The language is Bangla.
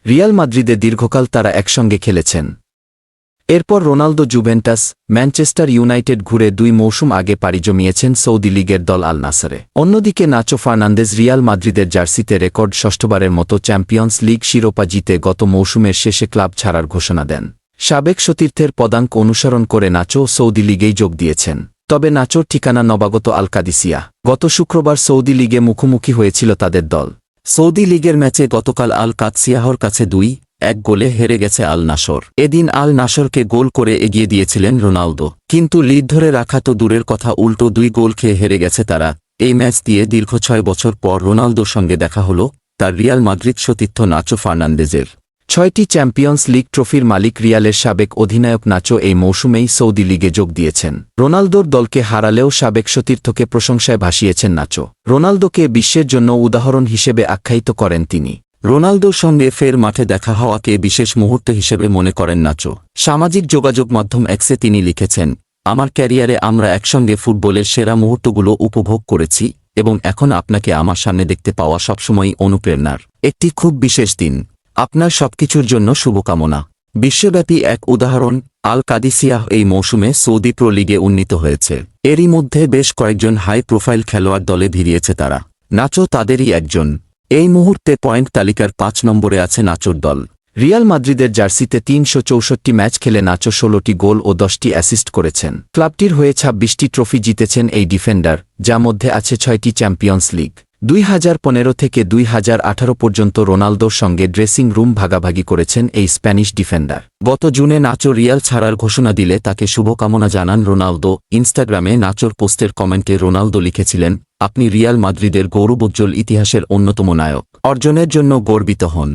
রিয়াল মাদ্রিদে দীর্ঘকাল তারা একসঙ্গে খেলেছেন। এরপর রোনালদো জুভেন্টাস, ম্যানচেস্টার ইউনাইটেড ঘুরে 2 মৌসুম আগে পাড়ি জমিয়েছেন সৌদি লীগের দল আল নাসরে। অন্যদিকে নাচো ফার্নান্দেজ রিয়াল মাদ্রিদের জার্সিতে রেকর্ড ষষ্ঠবারের মতো চ্যাম্পিয়ন্স লিগ শিরোপা জিতে গত মৌসুমের শেষে ক্লাব ছাড়ার ঘোষণা দেন। সাবেক সতীর্থের পদাঙ্ক অনুসরণ করে নাচো সৌদি লীগেই যোগ দিয়েছেন। তবে নাচোর ঠিকানা নবাগত আল কাদিসিয়া। গত শুক্রবার সৌদি লীগে মুখোমুখি হয়েছিল তাদের দল। সৌদি লীগের ম্যাচে গতকাল আল কাদসিয়াহর কাছে 2-1 গোলে হেরে গেছে আল নাসর। এদিন আল নাসরকে গোল করে এগিয়ে দিয়েছিলেন রোনালদো, কিন্তু লিড ধরে রাখা তো দূরের কথা, উল্টো 2 গোল খেয়ে হেরে গেছে তারা। এই ম্যাচ দিয়ে দীর্ঘ 6 বছর পর রোনালদোর সঙ্গে দেখা হল তার রিয়াল মাদ্রিদ সতীর্থ নাচো ফার্নান্দেজের। 6টি চ্যাম্পিয়ন্স লিগ ট্রফির মালিক রিয়ালের সাবেক অধিনায়ক নাচো এই মৌসুমেই সৌদি লিগে যোগ দিয়েছেন। রোনালদোর দলকে হারালেও সাবেক সতীর্থকে প্রশংসায় ভাসিয়েছেন নাচো। রোনালদোকে বিশ্বের জন্য উদাহরণ হিসেবে আখ্যায়িত করেন তিনি। রোনালদোর সঙ্গে ফের মাঠে দেখা হওয়াকে বিশেষ মুহূর্ত হিসেবে মনে করেন নাচো। সামাজিক যোগাযোগ মাধ্যম এক্সে তিনি লিখেছেন, আমার ক্যারিয়ারে আমরা একসঙ্গে ফুটবলের সেরা মুহূর্তগুলো উপভোগ করেছি এবং এখন আপনাকে আমার সামনে দেখতে পাওয়া সবসময়ই অনুপ্রেরণার একটি খুব বিশেষ দিন। আপনার সবকিছুর জন্য শুভকামনা। বিশ্বব্যাপী এক উদাহরণ, আল কাদিসিয়াহ এই মৌসুমে সৌদি প্রো লিগে উন্নীত হয়েছে। এরই মধ্যে বেশ কয়েকজন হাই প্রোফাইল খেলোয়াড় দলে ভিড়িয়েছে তারা। নাচো তাদেরই একজন। এই মুহূর্তে পয়েন্ট তালিকার 5 নম্বরে আছে নাচোর দল। রিয়াল মাদ্রিদের জার্সিতে 364টি ম্যাচ খেলে নাচো 16টি গোল ও 10টি অ্যাসিস্ট করেছেন। ক্লাবটির হয়ে 26টি ট্রফি জিতেছেন এই ডিফেন্ডার, যার মধ্যে আছে 6টি চ্যাম্পিয়ন্স লিগ। 2015 থেকে 2018 পর্যন্ত রোনালদোর সঙ্গে ড্রেসিং রুম ভাগাভাগি করেছেন এই স্প্যানিশ ডিফেন্ডার। গত জুনে নাচো রিয়াল ছাড়ার ঘোষণা দিলে তাকে শুভকামনা জানান রোনালদো। ইনস্টাগ্রামে নাচোর পোস্টের কমেন্টে রোনালদো লিখেছিলেন, আপনি রিয়াল মাদ্রিদের গৌরবোজ্জ্বল ইতিহাসের অন্যতম নায়ক। অর্জনের জন্য গর্বিত হন।